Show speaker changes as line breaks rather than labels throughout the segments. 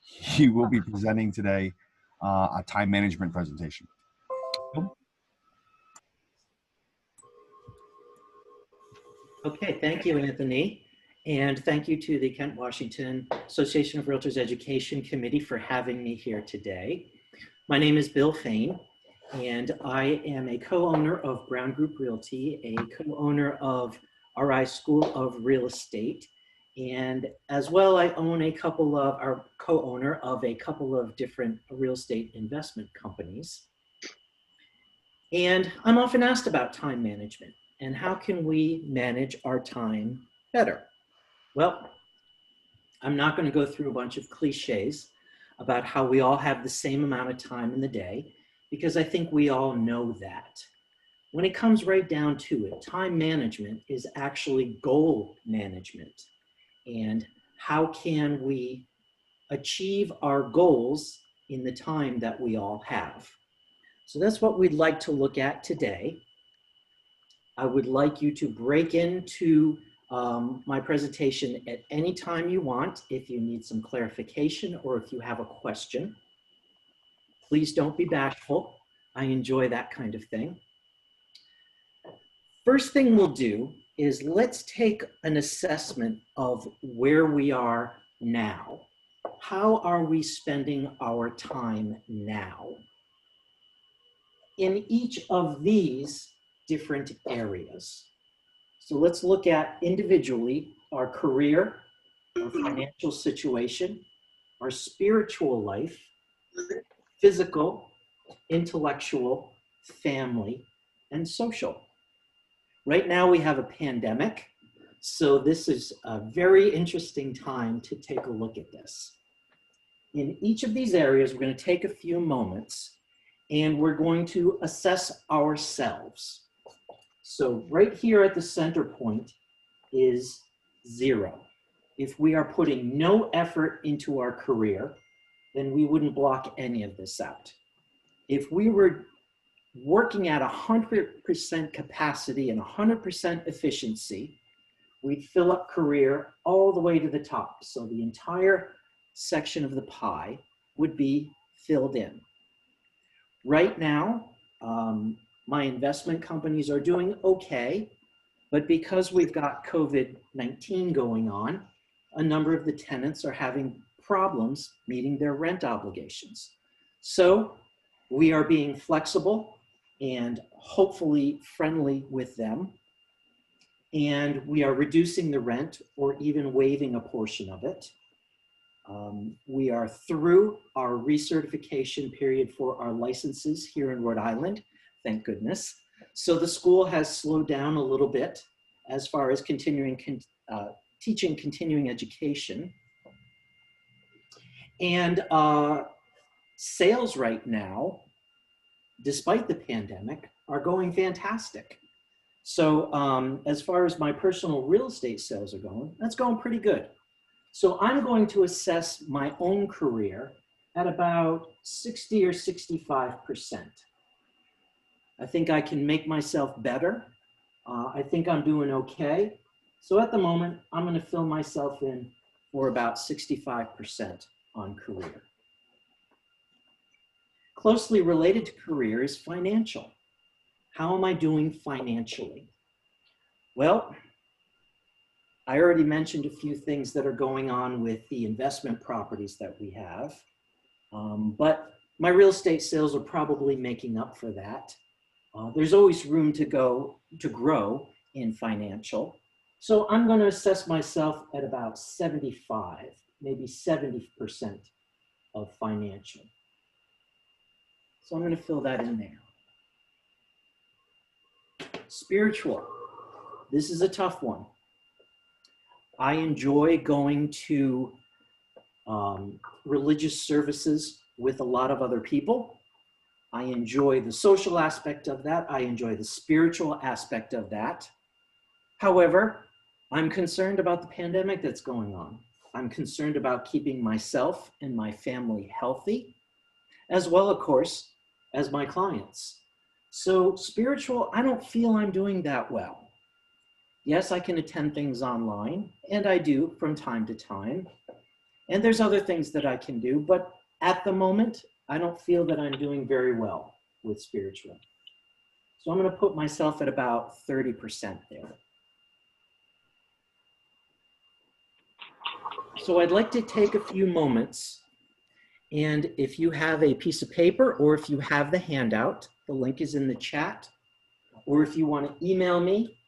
He will be presenting today a time management presentation.
Okay, thank you, Anthony. And thank you to the Kent Washington Association of Realtors Education Committee for having me here today. My name is Bill Fain, and I am a co-owner of Brown Group Realty, a co-owner of RI School of Real Estate, and as well, I own co-owner of a couple of different real estate investment companies. And I'm often asked about time management and how can we manage our time better? Well, I'm not going to go through a bunch of cliches about how we all have the same amount of time in the day, because I think we all know that. When it comes right down to it, time management is actually goal management. And how can we achieve our goals in the time that we all have? So that's what we'd like to look at today. I would like you to break into my presentation at any time you want if you need some clarification or if you have a question. Please don't be bashful. I enjoy that kind of thing. First thing we'll do is let's take an assessment of where we are now. How are we spending our time now? In each of these different areas. So let's look at individually our career, our financial situation, our spiritual life, physical, intellectual, family, and social. Right now we have a pandemic, so this is a very interesting time to take a look at this. In each of these areas, we're going to take a few moments and we're going to assess ourselves. So right here at the center point is 0. If we are putting no effort into our career, then we wouldn't block any of this out. If we were working at 100% capacity and 100% efficiency, we'd fill up career all the way to the top. So the entire section of the pie would be filled in. Right now, my investment companies are doing okay, but because we've got COVID-19 going on, a number of the tenants are having problems meeting their rent obligations. So we are being flexible and hopefully friendly with them. And we are reducing the rent or even waiving a portion of it. We are through our recertification period for our licenses here in Rhode Island, thank goodness. So the school has slowed down a little bit as far as teaching continuing education. And sales right now, despite the pandemic, are going fantastic. So as far as my personal real estate sales are going, that's going pretty good. So I'm going to assess my own career at about 60 or 65%. I think I can make myself better. I think I'm doing okay. So at the moment, I'm going to fill myself in for about 65% on career. Closely related to career is financial. How am I doing financially? Well, I already mentioned a few things that are going on with the investment properties that we have, but my real estate sales are probably making up for that. There's always room to grow in financial. So I'm going to assess myself at about 75, maybe 70% of financial. So I'm going to fill that in there. Spiritual. This is a tough one. I enjoy going to religious services with a lot of other people. I enjoy the social aspect of that. I enjoy the spiritual aspect of that. However, I'm concerned about the pandemic that's going on. I'm concerned about keeping myself and my family healthy, as well, of course, as my clients. So spiritual, I don't feel I'm doing that well. Yes, I can attend things online, and I do from time to time. And there's other things that I can do, but at the moment, I don't feel that I'm doing very well with spiritual. So I'm going to put myself at about 30% there. So I'd like to take a few moments, and if you have a piece of paper or if you have the handout, the link is in the chat, or if you want to email me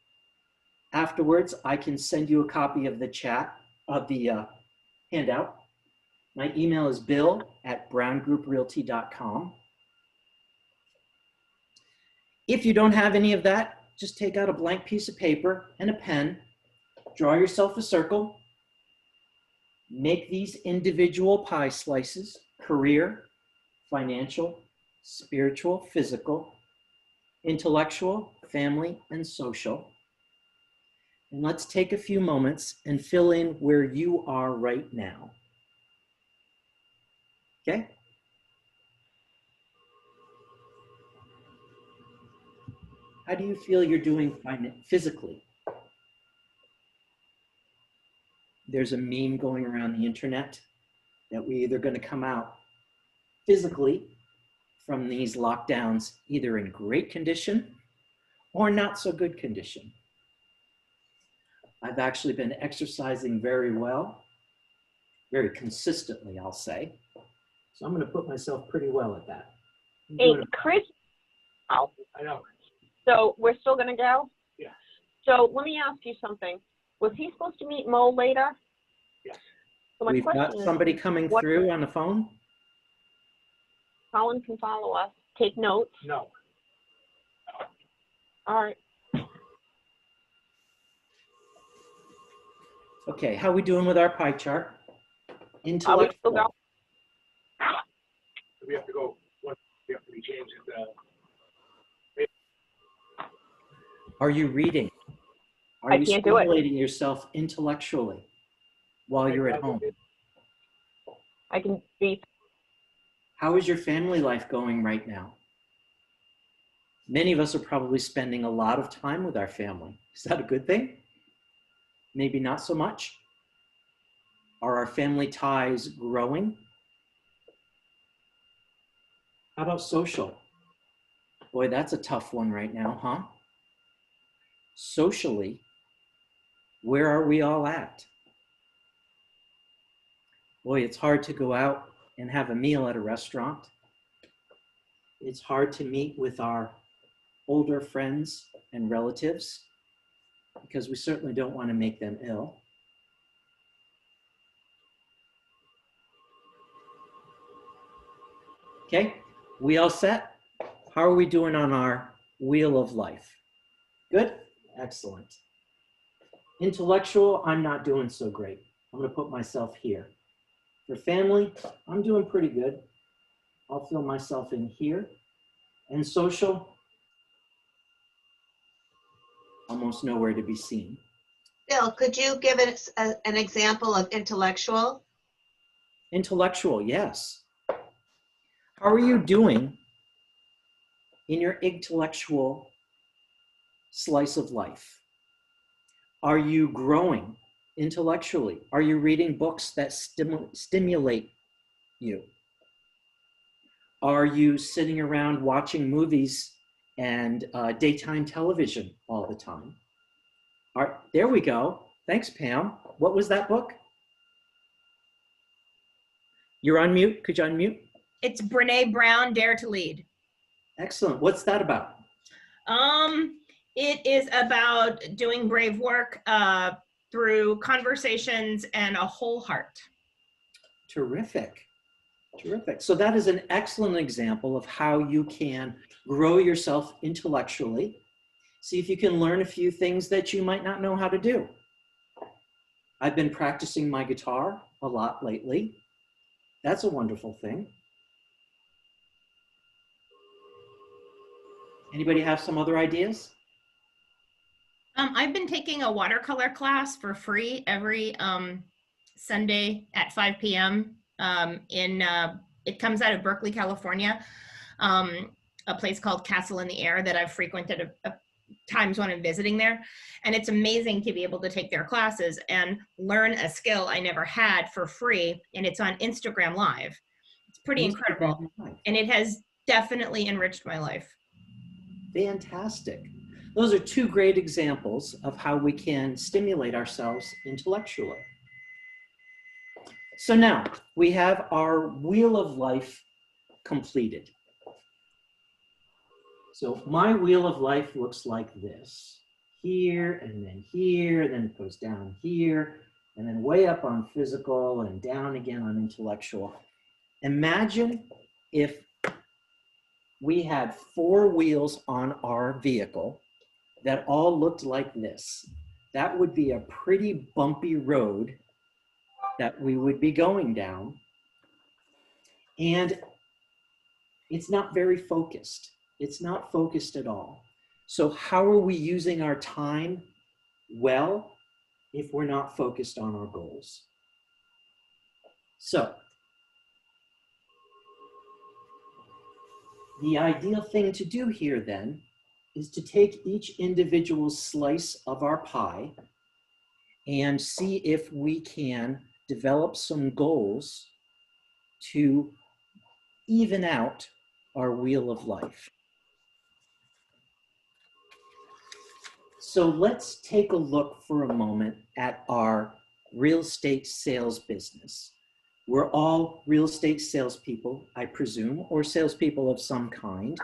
afterwards, I can send you a copy of the handout. My email is bill@browngrouprealty.com. If you don't have any of that, just take out a blank piece of paper and a pen, draw yourself a circle, make these individual pie slices: career, financial, spiritual, physical, intellectual, family, and social. And let's take a few moments and fill in where you are right now. Okay? How do you feel you're doing physically? There's a meme going around the internet that we're either going to come out physically from these lockdowns either in great condition or not so good condition. I've actually been exercising very well, very consistently, I'll say. So I'm going to put myself pretty well at that.
Hey, Chris. Oh,
I know.
so we're still going to go?
Yeah.
So let me ask you something. Was he supposed to meet Mo later?
Yes.
So my
We've got
question is,
somebody coming
what-
through on the phone.
Colin can follow us, take notes.
No.
All right.
Okay, how are we doing with our pie chart?
Are we still
Intellectual.
going?
We have to go. We have to be changed.
Are you reading? Are
I
you
can't do it.
stimulating yourself intellectually while you're at home?
I can be.
How is your family life going right now? Many of us are probably spending a lot of time with our family. Is that a good thing? Maybe not so much. Are our family ties growing? How about social? Boy, that's a tough one right now, huh? Socially, where are we all at? Boy, it's hard to go out and have a meal at a restaurant. It's hard to meet with our older friends and relatives because we certainly don't want to make them ill. Okay, we all set? How are we doing on our wheel of life? Good? Excellent. Intellectual, I'm not doing so great. I'm going to put myself here. For family, I'm doing pretty good. I'll fill myself in here. And social, almost nowhere to be seen.
Bill, could you give us an example of intellectual?
Intellectual, yes. How are you doing in your intellectual slice of life? Are you growing intellectually? Are you reading books that stimulate you? Are you sitting around watching movies and daytime television all the time? There we go. Thanks, Pam. What was that book? You're on mute. Could you unmute?
It's Brene Brown, Dare to Lead.
Excellent. What's that about?
It is about doing brave work through conversations and a whole heart.
Terrific. Terrific. So that is an excellent example of how you can grow yourself intellectually. See if you can learn a few things that you might not know how to do. I've been practicing my guitar a lot lately. That's a wonderful thing. Anybody have some other ideas?
I've been taking a watercolor class for free every Sunday at 5 p.m. It comes out of Berkeley, California, a place called Castle in the Air that I've frequented times when I'm visiting there. And it's amazing to be able to take their classes and learn a skill I never had for free. And it's on Instagram Live. It's pretty incredible. And it has definitely enriched my life.
Fantastic. Those are two great examples of how we can stimulate ourselves intellectually. So now we have our wheel of life completed. So my wheel of life looks like this. Here, and then it goes down here, and then way up on physical and down again on intellectual. Imagine if we had 4 wheels on our vehicle that all looked like this. That would be a pretty bumpy road that we would be going down. And it's not very focused. It's not focused at all. So how are we using our time well if we're not focused on our goals? So the ideal thing to do here then is to take each individual slice of our pie and see if we can develop some goals to even out our wheel of life. So let's take a look for a moment at our real estate sales business. We're all real estate salespeople, I presume, or salespeople of some kind.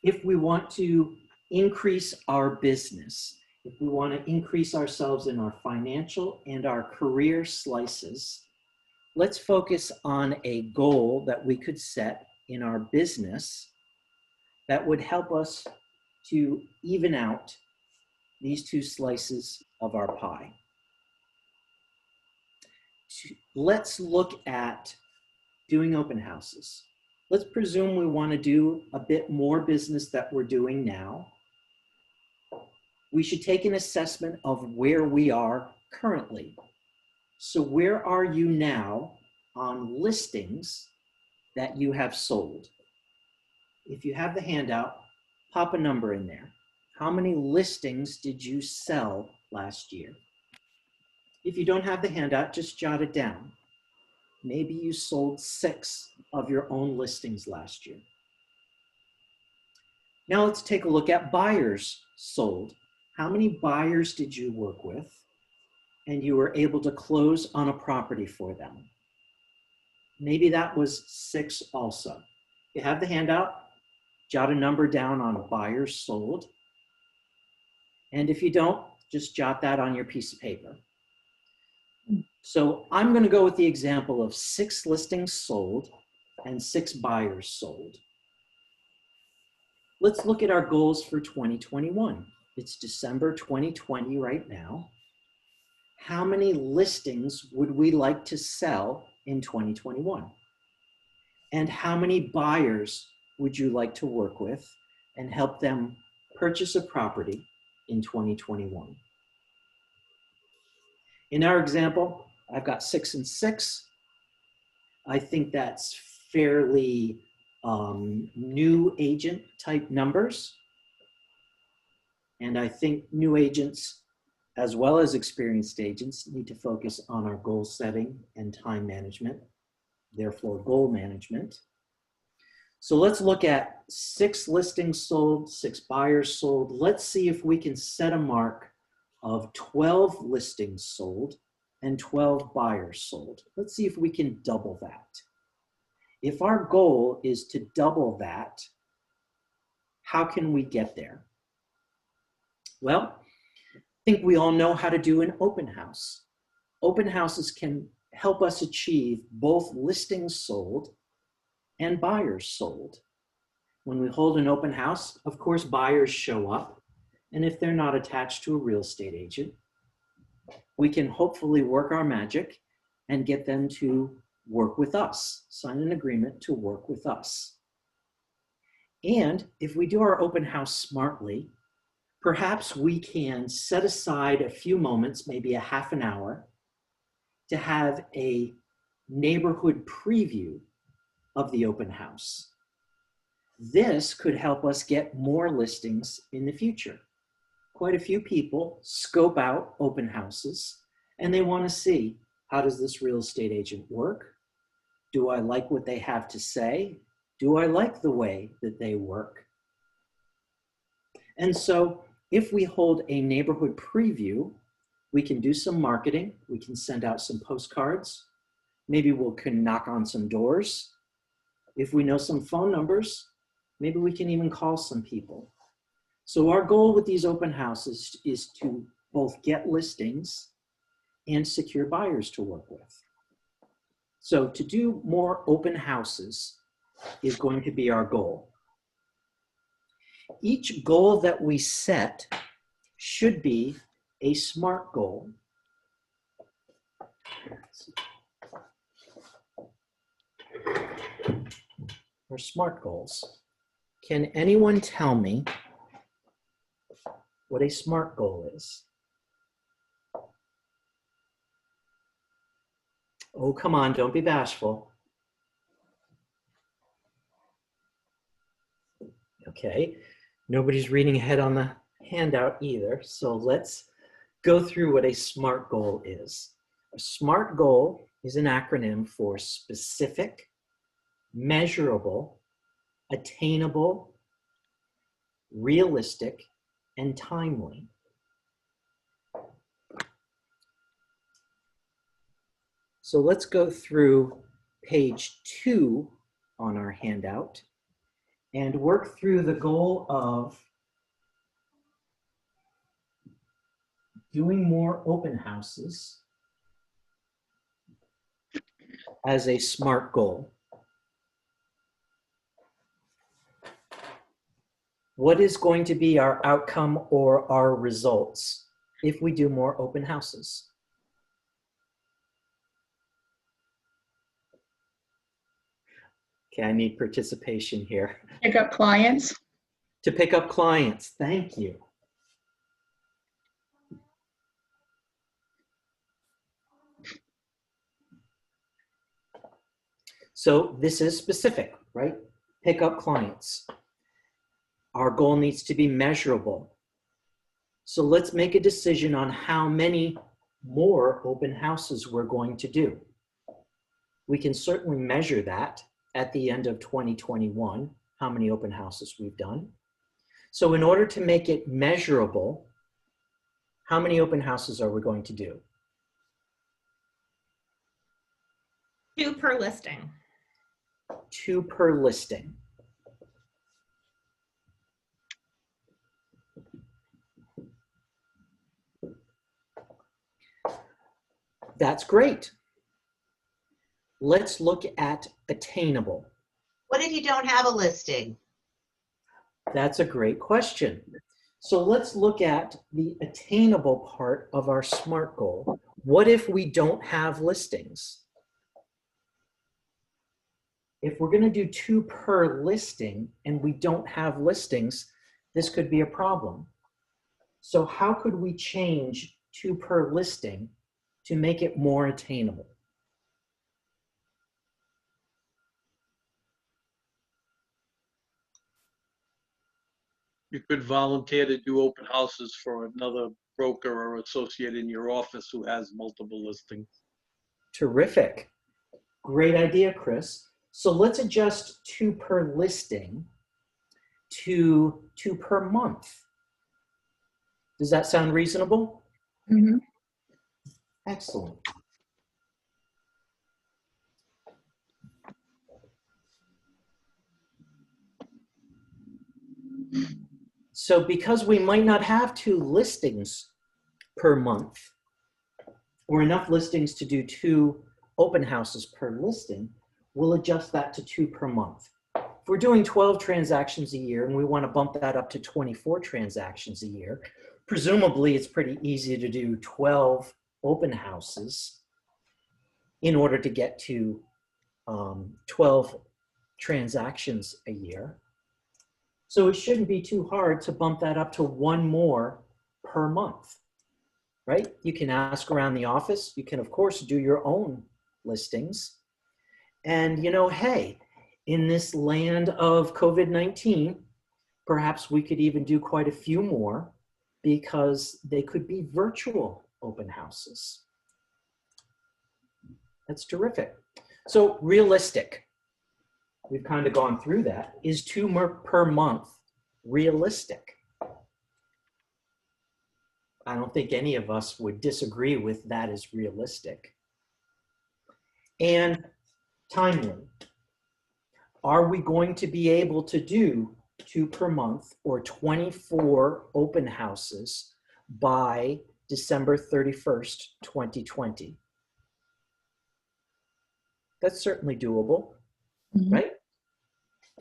If we want to increase our business, if we want to increase ourselves in our financial and our career slices, let's focus on a goal that we could set in our business that would help us to even out these 2 slices of our pie. Let's look at doing open houses. Let's presume we want to do a bit more business that we're doing now. We should take an assessment of where we are currently. So where are you now on listings that you have sold? If you have the handout, pop a number in there. How many listings did you sell last year? If you don't have the handout, just jot it down. Maybe you sold 6 of your own listings last year. Now let's take a look at buyers sold. How many buyers did you work with and you were able to close on a property for them? Maybe that was 6 also. If you have the handout, jot a number down on buyers sold. And if you don't, just jot that on your piece of paper. So I'm going to go with the example of 6 listings sold and 6 buyers sold. Let's look at our goals for 2021. It's December 2020 right now. How many listings would we like to sell in 2021? And how many buyers would you like to work with and help them purchase a property in 2021? In our example, I've got 6 and 6. I think that's fairly new agent type numbers. And I think new agents, as well as experienced agents, need to focus on our goal setting and time management, therefore goal management. So let's look at 6 listings sold, 6 buyers sold. Let's see if we can set a mark of 12 listings sold and 12 buyers sold. Let's see if we can double that. If our goal is to double that, how can we get there? Well, I think we all know how to do an open house. Open houses can help us achieve both listings sold and buyers sold. When we hold an open house, of course, buyers show up. And if they're not attached to a real estate agent, we can hopefully work our magic and get them to work with us, sign an agreement to work with us. And if we do our open house smartly, perhaps we can set aside a few moments, maybe a half an hour, to have a neighborhood preview of the open house. This could help us get more listings in the future. Quite a few people scope out open houses and they want to see, how does this real estate agent work? Do I like what they have to say? Do I like the way that they work? And so if we hold a neighborhood preview, we can do some marketing. We can send out some postcards. Maybe we can knock on some doors. If we know some phone numbers, maybe we can even call some people. So our goal with these open houses is to both get listings and secure buyers to work with. So to do more open houses is going to be our goal. Each goal that we set should be a SMART goal. Or SMART goals. Can anyone tell me what a SMART goal is? Oh, come on, don't be bashful. Okay, nobody's reading ahead on the handout either, so let's go through what a SMART goal is. A SMART goal is an acronym for specific, measurable, attainable, realistic, and timely. So let's go through page 2 on our handout and work through the goal of doing more open houses as a SMART goal. What is going to be our outcome or our results if we do more open houses? Okay, I need participation here.
Pick up clients.
To pick up clients, thank you. So this is specific, right? Pick up clients. Our goal needs to be measurable. So let's make a decision on how many more open houses we're going to do. We can certainly measure that at the end of 2021, how many open houses we've done. So in order to make it measurable, how many open houses are we going to do?
2 per listing.
2 per listing. That's great. Let's look at attainable.
What if you don't have a listing?
That's a great question. So let's look at the attainable part of our SMART goal. What if we don't have listings? If we're going to do 2 per listing and we don't have listings, this could be a problem. So how could we change 2 per listing to make it more attainable?
You could volunteer to do open houses for another broker or associate in your office who has multiple listings.
Terrific. Great idea, Chris. So let's adjust 2 per listing to 2 per month. Does that sound reasonable?
Mm-hmm.
Excellent. So because we might not have 2 listings per month or enough listings to do 2 open houses per listing, we'll adjust that to 2 per month. If we're doing 12 transactions a year and we want to bump that up to 24 transactions a year, presumably it's pretty easy to do 12 open houses in order to get to 12 transactions a year. So it shouldn't be too hard to bump that up to 1 more per month, right? You can ask around the office. You can, of course, do your own listings. And, you know, hey, in this land of COVID-19, perhaps we could even do quite a few more because they could be virtual open houses. That's terrific. So realistic, we've kind of gone through that. Is 2 per month realistic? I don't think any of us would disagree with that as realistic. And timely. Are we going to be able to do 2 per month or 24 open houses by December 31st, 2020? That's certainly doable, right?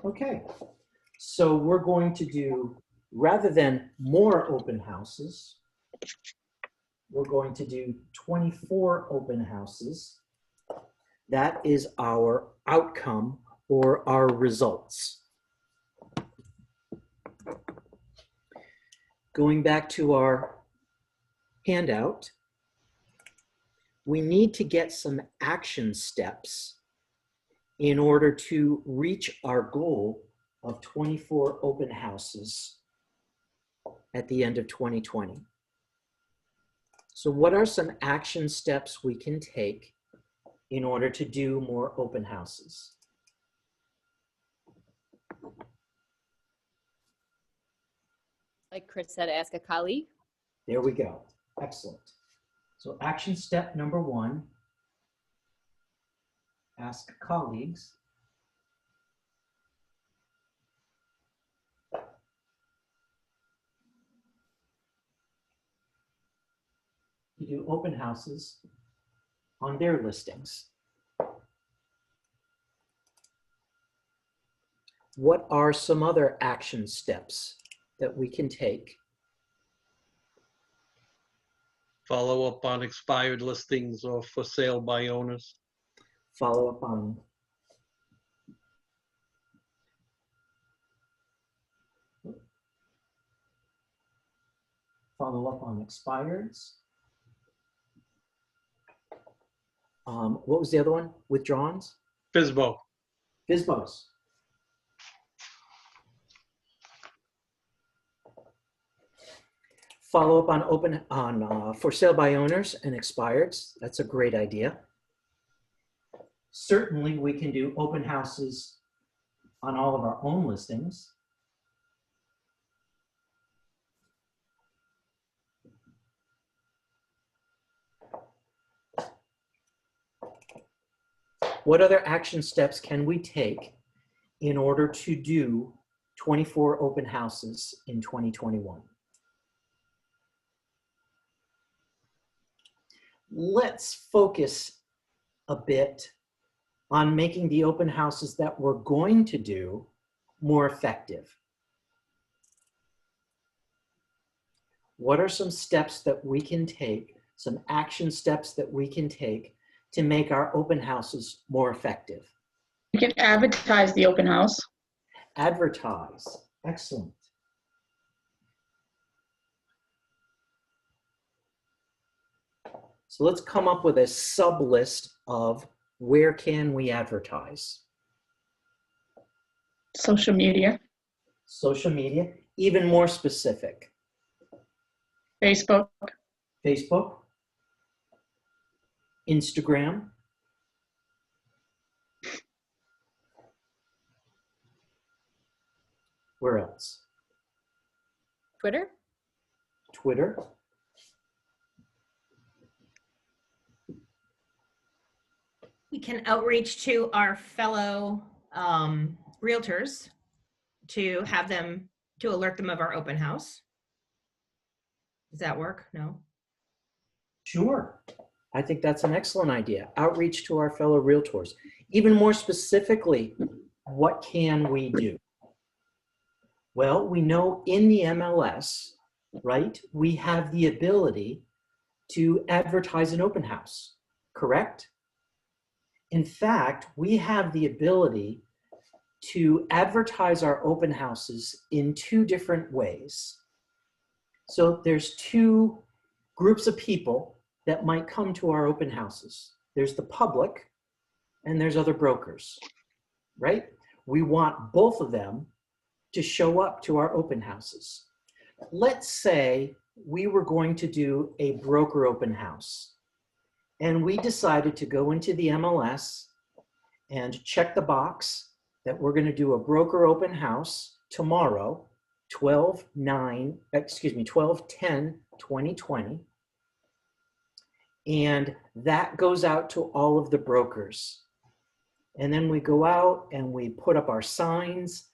Okay, so we're going to do, rather than more open houses, we're going to do 24 open houses. That is our outcome or our results. Going back to our handout, we need to get some action steps in order to reach our goal of 24 open houses at the end of 2020. So what are some action steps we can take in order to do more open houses?
Like Chris said, ask a colleague.
There we go. Excellent. So action step number 1, ask colleagues. To do open houses on their listings. What are some other action steps that we can take?
Follow up on expired listings or for sale by owners.
Follow up on expireds. What was the other one? Withdrawns?
FSBO.
FSBOs. Follow up on for sale by owners and expireds. That's a great idea. Certainly we can do open houses on all of our own listings. What other action steps can we take in order to do 24 open houses in 2021? Let's focus a bit on making the open houses that we're going to do more effective. What are some steps that we can take, some action steps that we can take to make our open houses more effective?
You can advertise the open house.
Advertise. Excellent. So let's come up with a sub list of where can we advertise.
Social media.
Social media, even more specific.
Facebook.
Facebook. Instagram. Where else?
Twitter.
Twitter.
We can outreach to our fellow realtors to have them, to alert them of our open house. Does that work? No?
Sure. I think that's an excellent idea. Outreach to our fellow realtors. Even more specifically, what can we do? Well, we know in the MLS, right, we have the ability to advertise an open house, correct? In fact, we have the ability to advertise our open houses in 2 different ways. So there's 2 groups of people that might come to our open houses. There's the public and there's other brokers, right? we want both of them to show up to our open houses. Let's say we were going to do a broker open house, and we decided to go into the MLS and check the box that we're going to do a broker open house tomorrow, 12/10/2020. And that goes out to all of the brokers. And then we go out and we put up our signs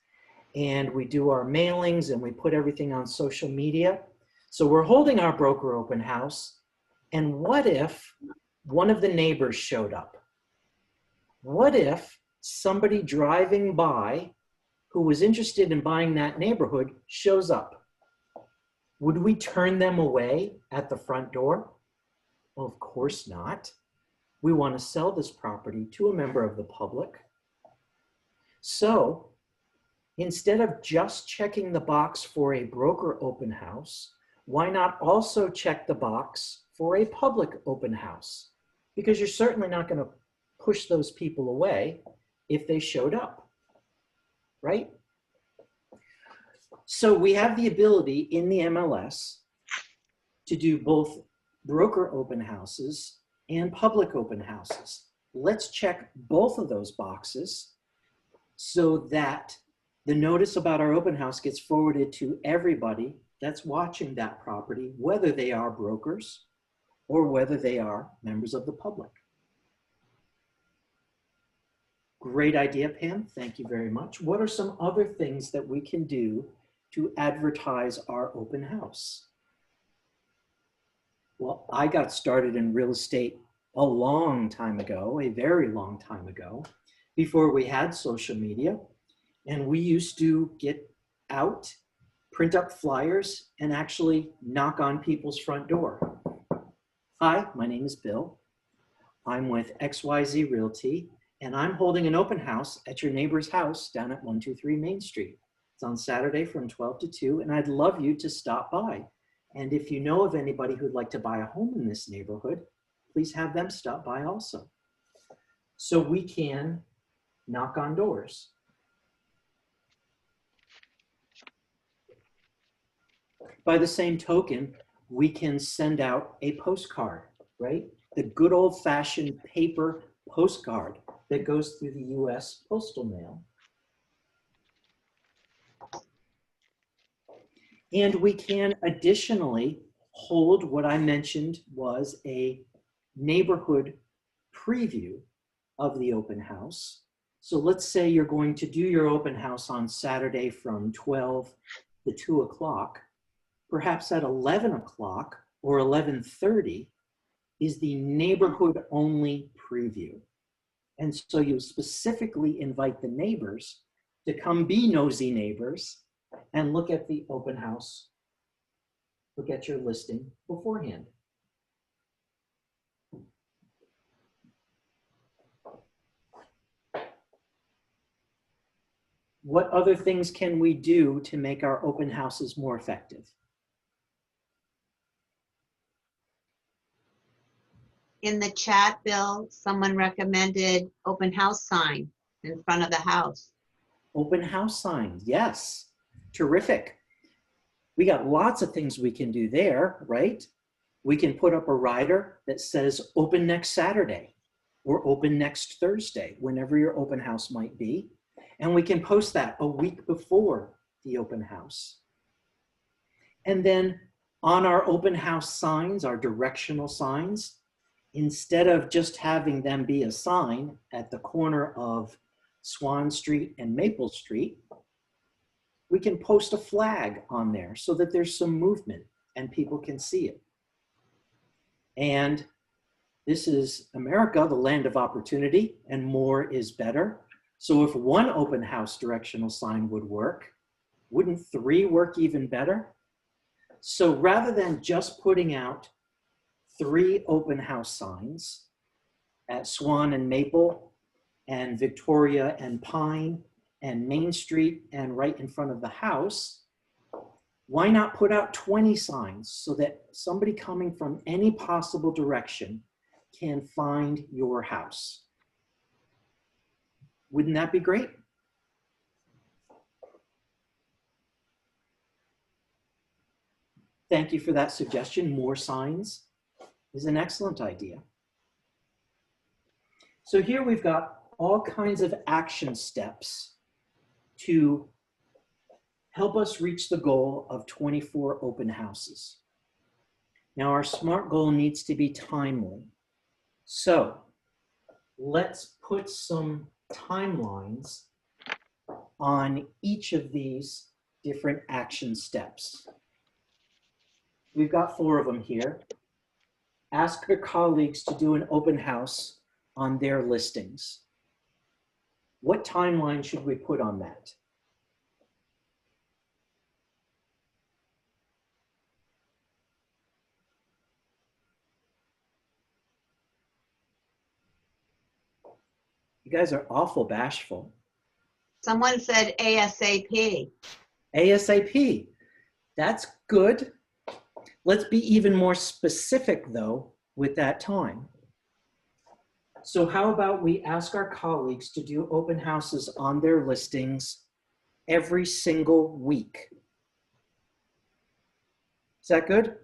and we do our mailings and we put everything on social media. So we're holding our broker open house. And what if one of the neighbors showed up? What if somebody driving by who was interested in buying that neighborhood shows up? Would we turn them away at the front door? Well, of course not. We want to sell this property to a member of the public. So instead of just checking the box for a broker open house, why not also check the box for a public open house? Because you're certainly not going to push those people away if they showed up, right? So we have the ability in the MLS to do both broker open houses and public open houses. Let's check both of those boxes so that the notice about our open house gets forwarded to everybody that's watching that property, whether they are brokers or whether they are members of the public. Great idea, Pam. Thank you very much. What are some other things that we can do to advertise our open house? Well, I got started in real estate a long time ago, a very long time ago, before we had social media. And we used to get out, print up flyers, and actually knock on people's front door. Hi, my name is Bill. I'm with XYZ Realty, and I'm holding an open house at your neighbor's house down at 123 Main Street. It's on Saturday from 12 to 2, and I'd love you to stop by. And if you know of anybody who'd like to buy a home in this neighborhood, please have them stop by also. So we can knock on doors. By the same token, we can send out a postcard, right? The good old-fashioned paper postcard that goes through the US postal mail. And we can additionally hold what I mentioned was a neighborhood preview of the open house. So let's say you're going to do your open house on Saturday from 12 to 2 o'clock. Perhaps at 11 o'clock or 11:30 is the neighborhood only preview. And so you specifically invite the neighbors to come be nosy neighbors and look at the open house, look at your listing beforehand. What other things can we do to make our open houses more effective?
In the chat, Bill, someone recommended open house sign in front of the house.
Open house signs, yes, terrific. We got lots of things we can do there, right? We can put up a rider that says open next Saturday or open next Thursday, whenever your open house might be. And we can post that a week before the open house. And then on our open house signs, our directional signs, instead of just having them be a sign at the corner of Swan Street and Maple Street, we can post a flag on there so that there's some movement and people can see it. And this is America, the land of opportunity, and more is better. So if one open house directional sign would work, wouldn't 3 work even better? So rather than just putting out 3 open house signs at Swan and Maple and Victoria and Pine and Main Street and right in front of the house, why not put out 20 signs so that somebody coming from any possible direction can find your house? Wouldn't that be great? Thank you for that suggestion. More signs is an excellent idea. So here we've got all kinds of action steps to help us reach the goal of 24 open houses. Now our SMART goal needs to be timely. So let's put some timelines on each of these different action steps. We've got 4 of them here. Ask your colleagues to do an open house on their listings. What timeline should we put on that? You guys are awful bashful.
Someone said ASAP.
ASAP, that's good. Let's be even more specific though with that time. So how about we ask our colleagues to do open houses on their listings every single week? Is that good?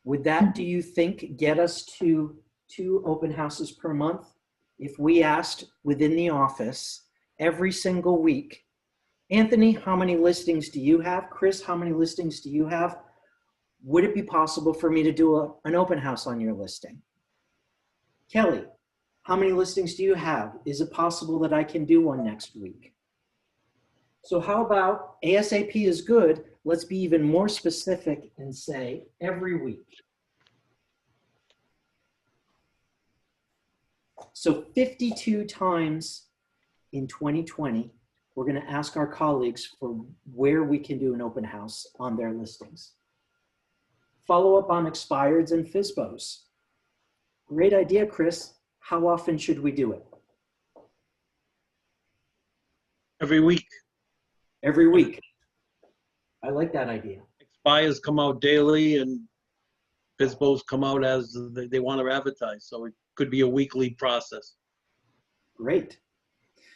Would that, do you think, get us to 2 open houses per month? If we asked within the office every single week, Anthony, how many listings do you have? Chris, how many listings do you have? Would it be possible for me to do an open house on your listing? Kelly, how many listings do you have? Is it possible that I can do one next week? So how about ASAP is good. Let's be even more specific and say every week. So 52 times in 2020, we're going to ask our colleagues for where we can do an open house on their listings. Follow up on expireds and FSBOs. Great idea, Chris. How often should we do it?
Every week.
Every week. I like that idea.
Expires come out daily and FSBOs come out as they want to advertise. So it could be a weekly process.
Great.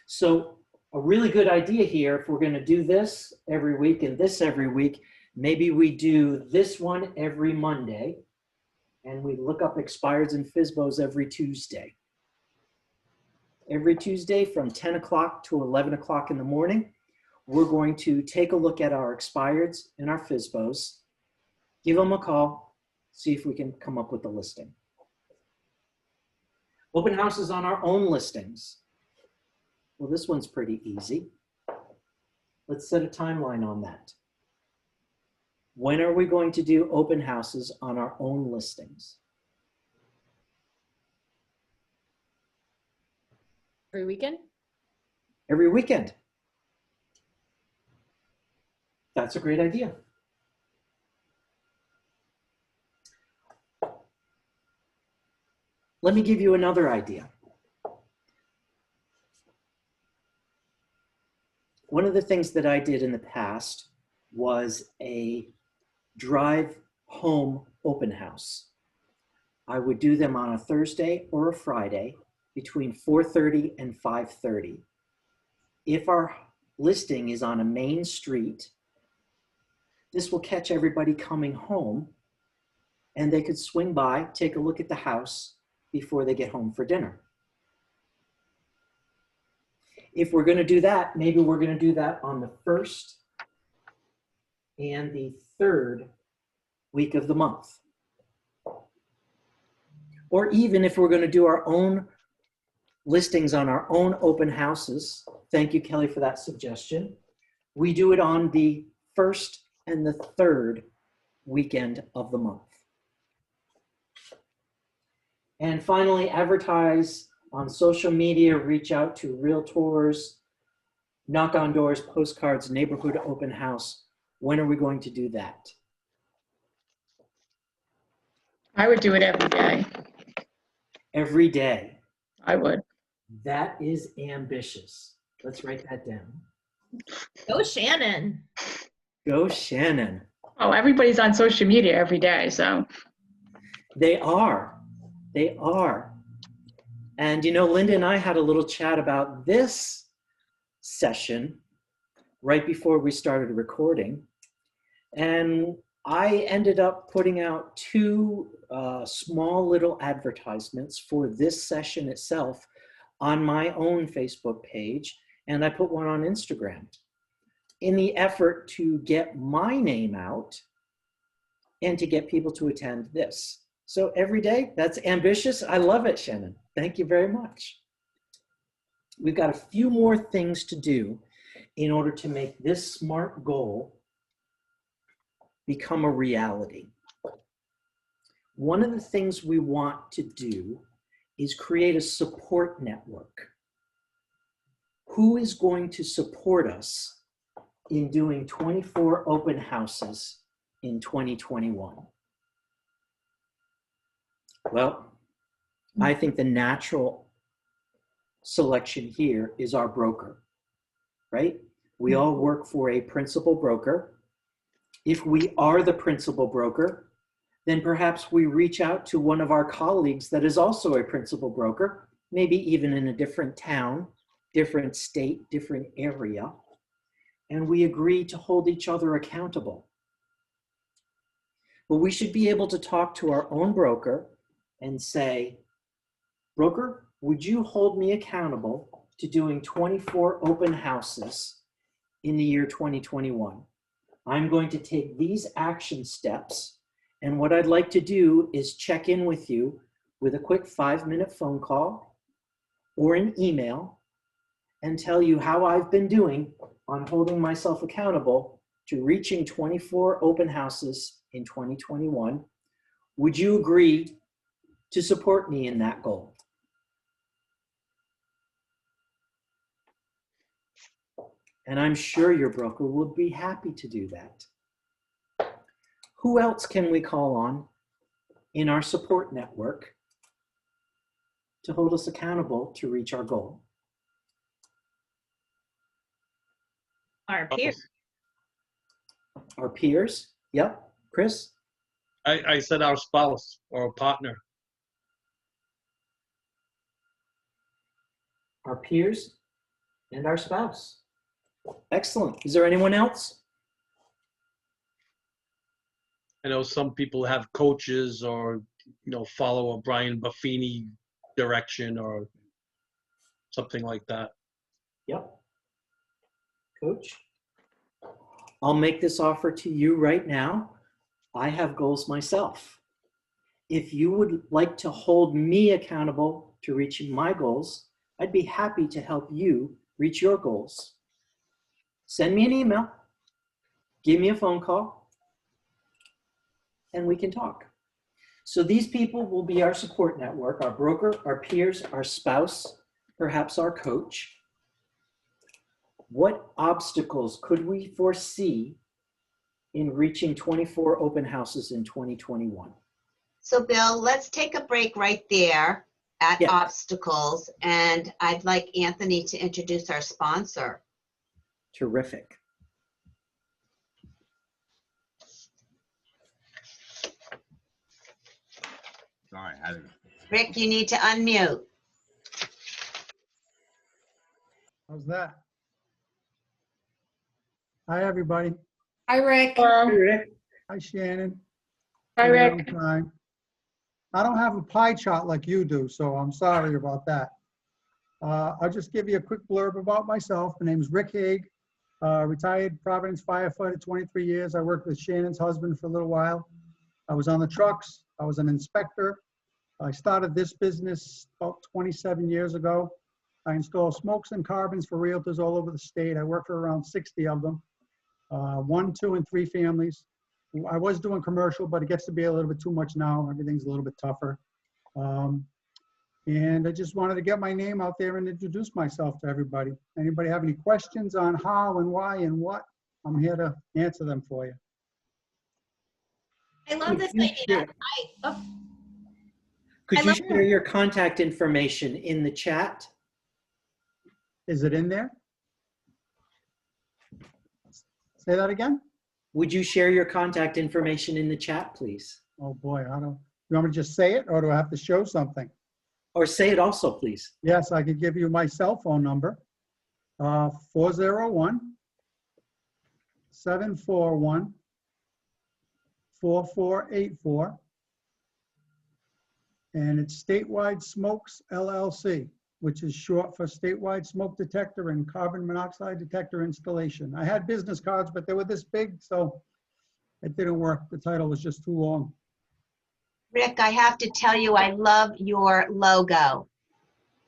So a really good idea here, if we're going to do this every week and this every week, maybe we do this one every Monday and we look up expireds and FSBOs every Tuesday. Every Tuesday from 10 o'clock to 11 o'clock in the morning, we're going to take a look at our expireds and our FSBOs, give them a call, see if we can come up with a listing. Open houses on our own listings. Well, this one's pretty easy. Let's set a timeline on that. When are we going to do open houses on our own listings?
Every weekend?
Every weekend. That's a great idea. Let me give you another idea. One of the things that I did in the past was a drive home open house. I would do them on a Thursday or a Friday between 4:30 and 5:30. If our listing is on a main street, this will catch everybody coming home and they could swing by, take a look at the house before they get home for dinner. If we're going to do that, maybe we're going to do that on the 1st and the 3rd week of the month. Or even if we're going to do our own listings on our own open houses, thank you, Kelly, for that suggestion. We do it on the 1st and the 3rd weekend of the month. And finally, advertise on social media, reach out to realtors, knock on doors, postcards, neighborhood open house. When are we going to do that?
I would do it every day.
Every day.
I would.
That is ambitious. Let's write that down.
Go Shannon.
Go Shannon.
Oh, everybody's on social media every day, so.
They are. They are. And you know, Linda and I had a little chat about this session right before we started recording. And I ended up putting out two small little advertisements for this session itself on my own Facebook page, and I put one on Instagram in the effort to get my name out and to get people to attend this. So every day, that's ambitious. I love it, Shannon. Thank you very much. We've got a few more things to do in order to make this SMART goal become a reality. One of the things we want to do is create a support network. Who is going to support us in doing 24 open houses in 2021? Well, I think the natural selection here is our broker, right? We all work for a principal broker. If we are the principal broker, then perhaps we reach out to one of our colleagues that is also a principal broker, maybe even in a different town, different state, different area, and we agree to hold each other accountable. But we should be able to talk to our own broker and say, broker, would you hold me accountable to doing 24 open houses in the year 2021? I'm going to take these action steps, and what I'd like to do is check in with you with a quick 5-minute phone call or an email and tell you how I've been doing on holding myself accountable to reaching 24 open houses in 2021. Would you agree to support me in that goal? And I'm sure your broker will be happy to do that. Who else can we call on in our support network to hold us accountable to reach our goal?
Our peers.
Our peers? Yep. Chris?
I said our spouse or partner.
Our peers and our spouse. Excellent. Is there anyone else?
I know some people have coaches or, follow a Brian Buffini direction or something like that.
Yep. Coach? I'll make this offer to you right now. I have goals myself. If you would like to hold me accountable to reaching my goals, I'd be happy to help you reach your goals. Send me an email, give me a phone call, and we can talk. So these people will be our support network, our broker, our peers, our spouse, perhaps our coach. What obstacles could we foresee in reaching 24 open houses in 2021?
So Bill, let's take a break right there at
Yeah.
obstacles, and I'd like Anthony to introduce our sponsor.
Terrific.
Sorry, I had it.
Rick, you need to unmute.
How's that? Hi, everybody.
Hi, Rick.
Hey, Rick.
Hi, Shannon.
Hi,
Been a long
Rick.
time. I don't have a pie chart like you do, so I'm sorry about that. I'll just give you a quick blurb about myself. My name is Rick Haig, retired Providence firefighter, 23 years. I worked with Shannon's husband for a little while. I was on the trucks. I was an inspector. I started this business about 27 years ago. I install smokes and carbons for realtors all over the state. I work for around 60 of them, 1, 2, and 3 families. I was doing commercial, but it gets to be a little bit too much now. Everything's a little bit tougher. And I just wanted to get my name out there and introduce myself to everybody. Anybody have any questions on how and why and what? I'm here to answer them for you.
I love this idea.
Could
I
you
love
share your contact information in the chat?
Is it in there? Say that again?
Would you share your contact information in the chat, please?
Oh boy, I don't, you want me to just say it or do I have to show something?
Or say it also, please.
Yes, I could give you my cell phone number, 401-741-8255. 4484. And it's Statewide Smokes LLC, which is short for Statewide Smoke Detector and Carbon Monoxide Detector Installation. I had business cards, but they were this big, so it didn't work. The title was just too long.
Rick, I have to tell you, I love your logo.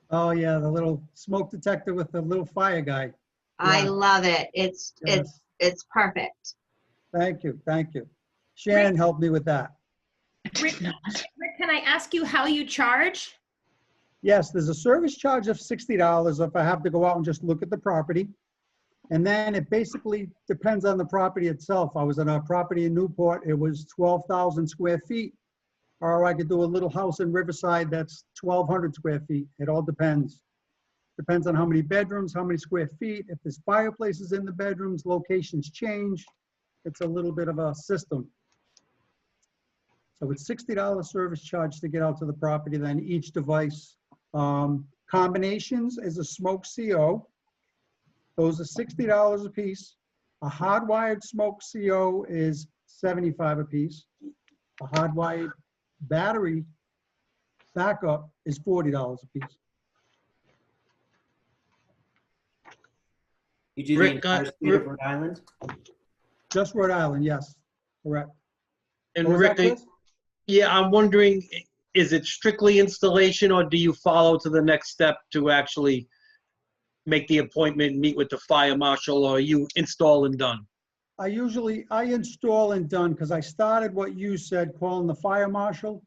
Oh yeah, the little smoke detector with the little fire guy.
I
Yeah.
love it. It's
Yes.
perfect.
Thank you, thank you. Shannon helped me with that.
Rick, can I ask you how you charge?
Yes, there's a service charge of $60 if I have to go out and just look at the property. And then it basically depends on the property itself. I was on a property in Newport, it was 12,000 square feet. Or I could do a little house in Riverside that's 1,200 square feet. It all depends. Depends on how many bedrooms, how many square feet. If there's fireplaces in the bedrooms, locations change. It's a little bit of a system. So it's $60 service charge to get out to the property, then each device. Combinations is a smoke CO. Those are $60 a piece. A hardwired smoke CO is $75 a piece. A hardwired battery backup is $40 a piece.
You do the
Rick,
entire state of Rhode Island?
Just Rhode Island, yes, correct.
And
What was
Rick,
that, Chris?
yeah, I'm wondering, is it strictly installation or do you follow to the next step to actually make the appointment, meet with the fire marshal, or you install and done?
I install and done, because I started what you said, calling the fire marshal.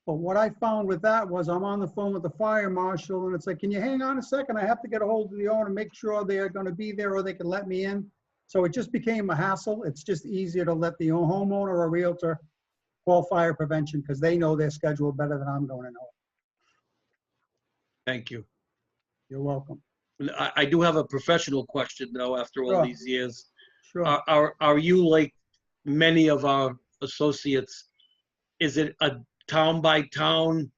But what I found with that was I'm on the phone with the fire marshal and it's like, can you hang on a second? I have to get a hold of the owner, make sure they're gonna be there or they can let me in. So it just became a hassle. It's just easier to let the homeowner or realtor call fire prevention because they know their schedule better than I'm going to know.
Thank you.
You're welcome.
I do have a professional question though, after all
Sure.
these years.
Sure.
Are you like many of our associates? Is it a town by town?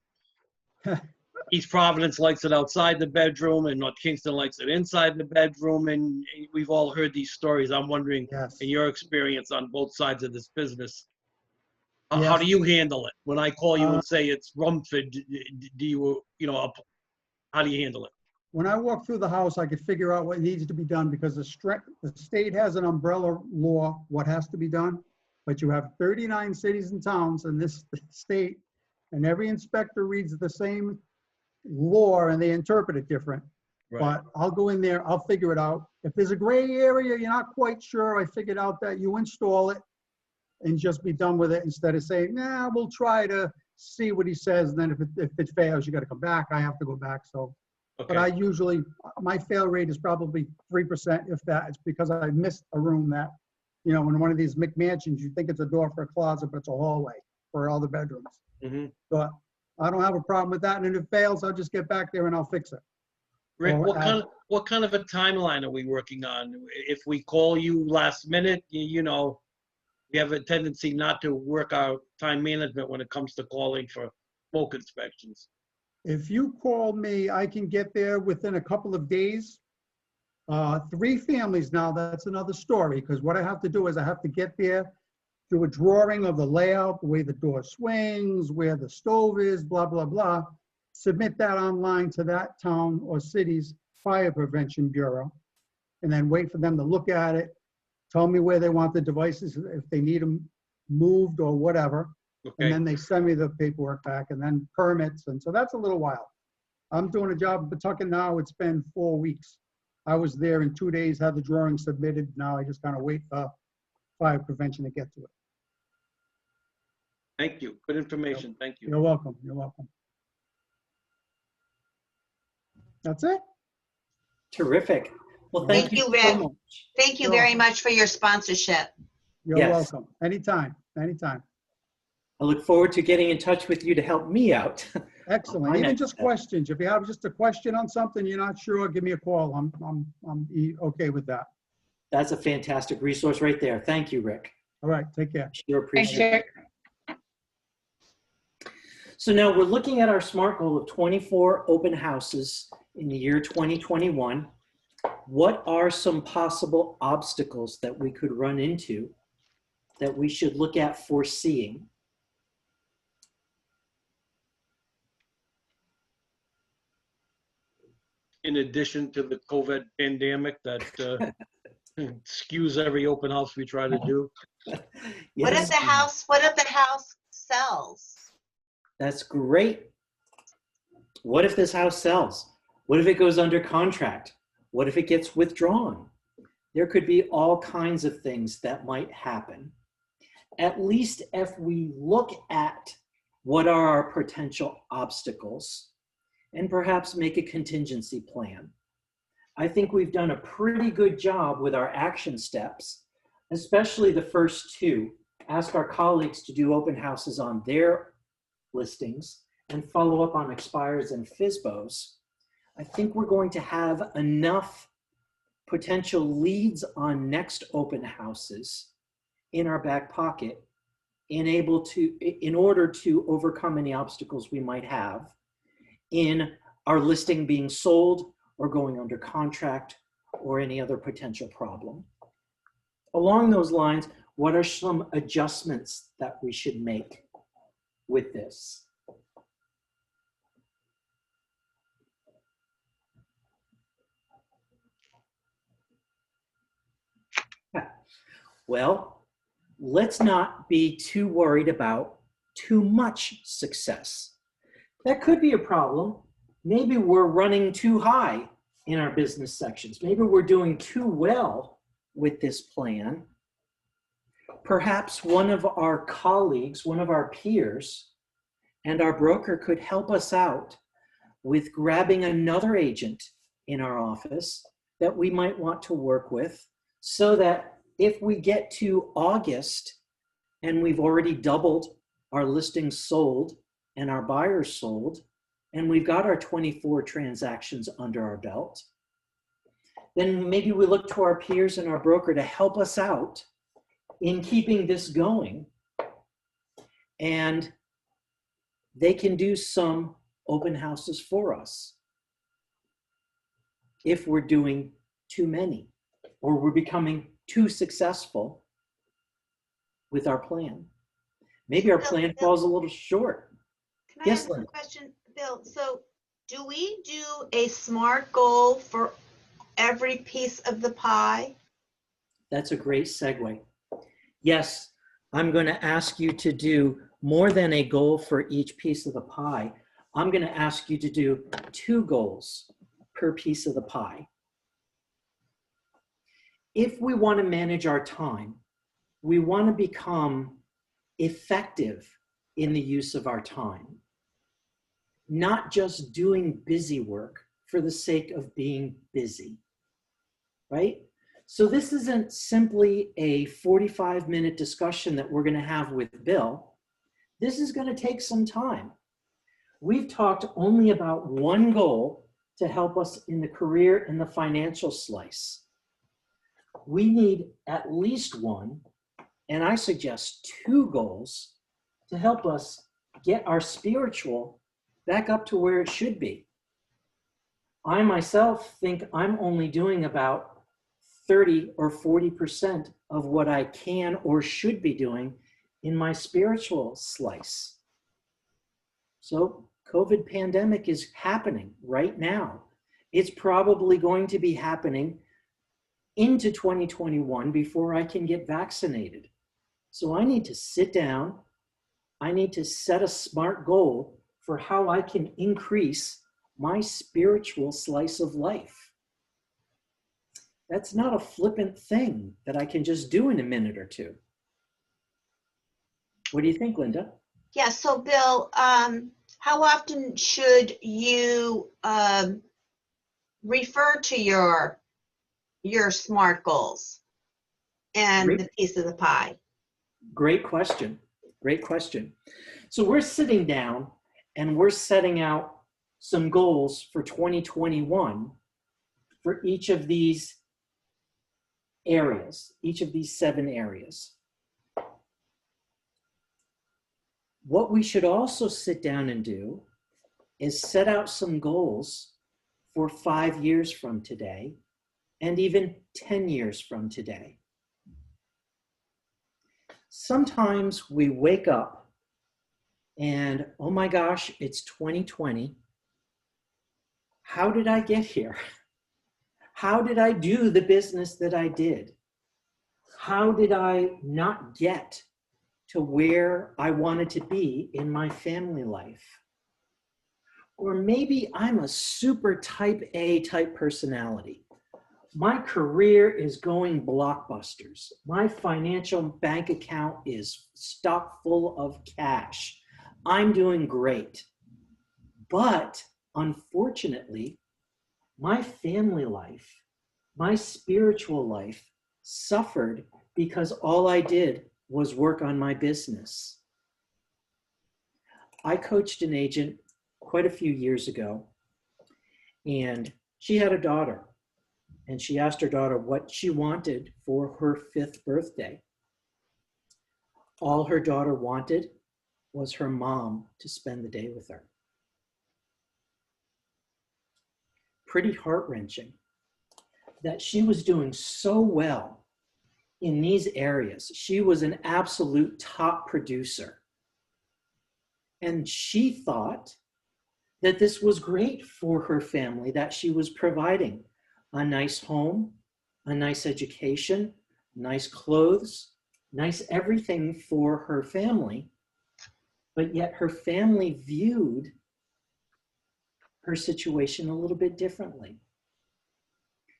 East Providence likes it outside the bedroom and North Kingston likes it inside the bedroom. And we've all heard these stories. I'm wondering,
Yes.
in your experience on both sides of this business, how
Yes.
do you handle it? When I call you and say it's Rumford, do you, how do you handle it?
When I walk through the house, I could figure out what needs to be done because the state has an umbrella law, what has to be done. But you have 39 cities and towns in this state, and every inspector reads the same law and they interpret it different.
Right.
But I'll go in there, I'll figure it out. If there's a gray area, you're not quite sure, I figured out that you install it and just be done with it instead of saying, nah, we'll try to see what he says. And then if it fails, you got to come back. I have to go back. So.
Okay.
But I usually, my fail rate is probably 3%, if that. It's because I missed a room that, in one of these McMansions, you think it's a door for a closet, but it's a hallway for all the bedrooms.
Mm-hmm.
But I don't have a problem with that. And if it fails, I'll just get back there and I'll fix it.
Rick,
Or
what kind of a timeline are we working on? If we call you last minute, we have a tendency not to work our time management when it comes to calling for smoke inspections.
If you call me, I can get there within a couple of days. 3 families now, that's another story, because what I have to do is I have to get there, do a drawing of the layout, the way the door swings, where the stove is, blah, blah, blah. Submit that online to that town or city's fire prevention bureau, and then wait for them to look at it, tell me where they want the devices, if they need them moved or whatever.
Okay.
And then they send me the paperwork back and then permits. And so that's a little while. I'm doing a job in Pawtucket now. It's been 4 weeks. I was there in 2 days, had the drawing submitted. Now I just kind of wait for fire prevention to get to it.
Thank you. Good information. Thank you.
You're welcome. You're welcome. That's it.
Terrific. Well,
Thank
thank
you,
you
Rick.
so much.
Thank you
You're
very
welcome.
much for your sponsorship.
You're
Yes.
welcome. Anytime. Anytime.
I look forward to getting in touch with you to help me out.
Excellent.
My
Even
next
just
step.
questions. If you have just a question on something you're not sure, give me a call. I'm okay with that.
That's a fantastic resource right there. Thank you, Rick.
All right. Take care.
Sure
Thanks,
appreciate it.
Rick.
So now we're looking at our SMART goal of 24 open houses in the year 2021. What are some possible obstacles that we could run into that we should look at foreseeing?
In addition to the COVID pandemic that skews every open house we try to do.
What
Yes,
if the house sells?
that's great. What if this house sells? What if it goes under contract? What if it gets withdrawn? There could be all kinds of things that might happen. At least if we look at what are our potential obstacles and perhaps make a contingency plan. I think we've done a pretty good job with our action steps, especially the first two. Ask our colleagues to do open houses on their listings and follow up on expires and FSBOs. I think we're going to have enough potential leads on next open houses in our back pocket in order to overcome any obstacles we might have in our listing being sold or going under contract or any other potential problem. Along those lines, what are some adjustments that we should make with this? Well, let's not be too worried about too much success. That could be a problem. Maybe we're running too high in our business sections. Maybe we're doing too well with this plan. Perhaps one of our colleagues, one of our peers, and our broker could help us out with grabbing another agent in our office that we might want to work with, so that if we get to August and we've already doubled our listings sold and our buyers sold, and we've got our 24 transactions under our belt, then maybe we look to our peers and our broker to help us out in keeping this going. And they can do some open houses for us if we're doing too many or we're becoming too successful with our plan. Maybe our plan falls a little short.
Can I
Yes,
ask a
Linda.
question, Bill? So do we do a SMART goal for every piece of the pie?
That's a great segue. Yes, I'm going to ask you to do more than a goal for each piece of the pie. I'm going to ask you to do 2 goals per piece of the pie. If we want to manage our time, we want to become effective in the use of our time, not just doing busy work for the sake of being busy, right? So this isn't simply a 45-minute discussion that we're going to have with Bill. This is going to take some time. We've talked only about one goal to help us in the career and the financial slice. We need at least one, and I suggest 2 goals to help us get our spiritual back up to where it should be. I myself think I'm only doing about 30 or 40% of what I can or should be doing in my spiritual slice. So COVID pandemic is happening right now. It's probably going to be happening into 2021 before I can get vaccinated. So I need to sit down. I need to set a SMART goal for how I can increase my spiritual slice of life. That's not a flippant thing that I can just do in a minute or 2. What do you think, Linda?
Yeah, so Bill, how often should you refer to your SMART goals and
Great.
the piece of the pie?
Great question. Great question. So we're sitting down and we're setting out some goals for 2021 for each of these areas, each of these 7 areas. What we should also sit down and do is set out some goals for 5 years from today and even 10 years from today. Sometimes we wake up and, oh my gosh, it's 2020. How did I get here? How did I do the business that I did? How did I not get to where I wanted to be in my family life? Or maybe I'm a super type A type personality. My career is going blockbusters. My financial bank account is stock full of cash. I'm doing great. But unfortunately, my family life, my spiritual life suffered because all I did was work on my business. I coached an agent quite a few years ago, and she had a daughter. And she asked her daughter what she wanted for her 5th birthday. All her daughter wanted was her mom to spend the day with her. Pretty heart-wrenching that she was doing so well in these areas. She was an absolute top producer. And she thought that this was great for her family, that she was providing a nice home, a nice education, nice clothes, nice everything for her family. But yet her family viewed her situation a little bit differently.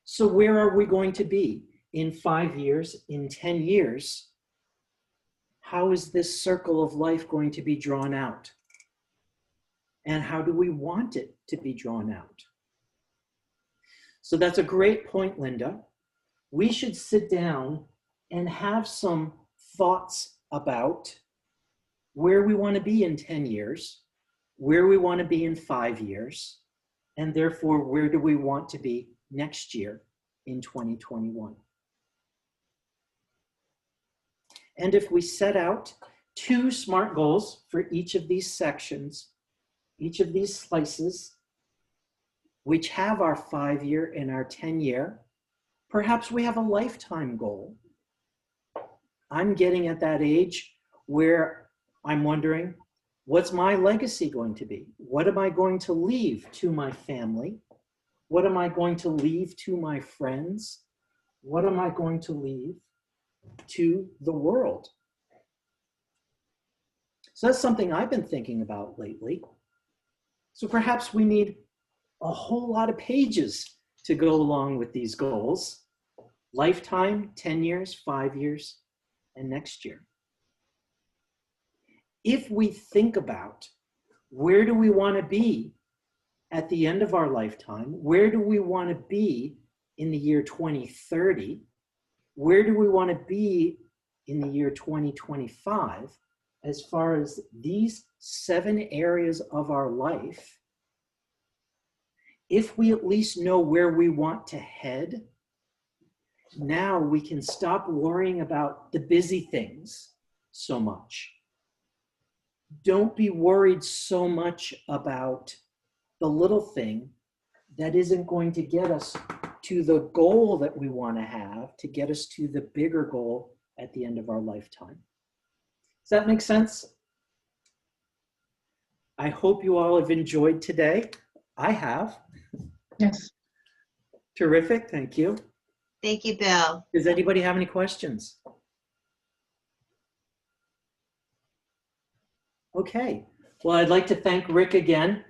So where are we going to be in 5 years, in 10 years? How is this circle of life going to be drawn out? And how do we want it to be drawn out? So that's a great point, Linda. We should sit down and have some thoughts about where we want to be in 10 years, where we want to be in 5 years, and therefore, where do we want to be next year in 2021? And if we set out 2 SMART goals for each of these sections, each of these slices, which have our 5-year and our 10-year, perhaps we have a lifetime goal. I'm getting at that age where I'm wondering, what's my legacy going to be? What am I going to leave to my family? What am I going to leave to my friends? What am I going to leave to the world? So that's something I've been thinking about lately. So perhaps we need a whole lot of pages to go along with these goals. Lifetime, 10 years, 5 years, and next year. If we think about where do we want to be at the end of our lifetime, where do we want to be in the year 2030, where do we want to be in the year 2025, as far as these 7 areas of our life, if we at least know where we want to head, now we can stop worrying about the busy things so much. Don't be worried so much about the little thing that isn't going to get us to the goal that we want to have, to get us to the bigger goal at the end of our lifetime. Does that make sense? I hope you all have enjoyed today. I have.
Yes.
Terrific, thank you.
Thank you, Bill.
Does anybody have any questions? Okay, well, I'd like to thank Rick again.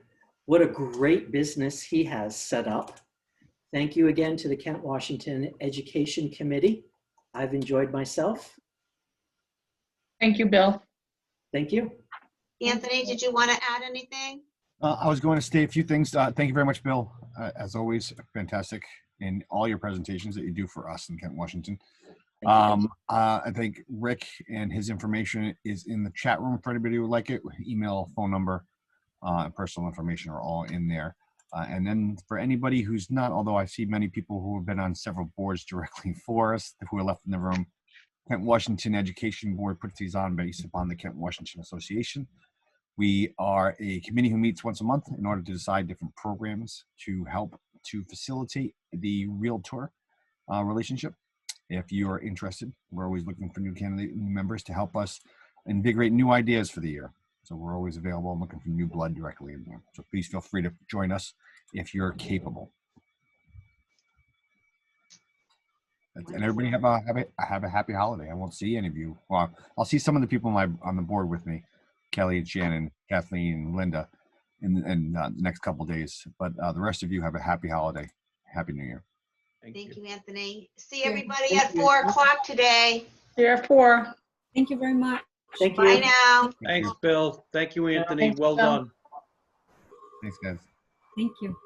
What a great business he has set up. Thank you again to the Kent Washington Education Committee. I've enjoyed myself.
Thank you, Bill.
Thank you.
Anthony, did you want to add anything?
I was going to state a few things. Thank you very much, Bill. As always, fantastic in all your presentations that you do for us in Kent, Washington. I think Rick and his information is in the chat room for anybody who would like it. Email, phone number, and personal information are all in there. And then for anybody who's not, although I see many people who have been on several boards directly for us who are left in the room, Kent Washington Education Board puts these on based upon the Kent Washington Association. We are a committee who meets once a month in order to decide different programs to help to facilitate the realtor relationship. if you are interested. We're always looking for new candidate members to help us invigorate new ideas for the year. So we're always available and looking for new blood directly in there. So please feel free to join us if you're capable. And everybody have a happy holiday. I won't see any of you. Well, I'll see some of the people on the board with me, Kelly and Shannon, Kathleen, and Linda, in the next couple of days. But the rest of you have a happy holiday. Happy New Year.
Thank you, Anthony. See
Yeah.
everybody
Thank
at
you.
4 o'clock today.
Therefore.
Thank you very much.
Thank you.
Bye now.
Thanks, Bill. Thank you, Anthony.
Thanks,
Well
Bill.
done.
Thanks, guys.
Thank you.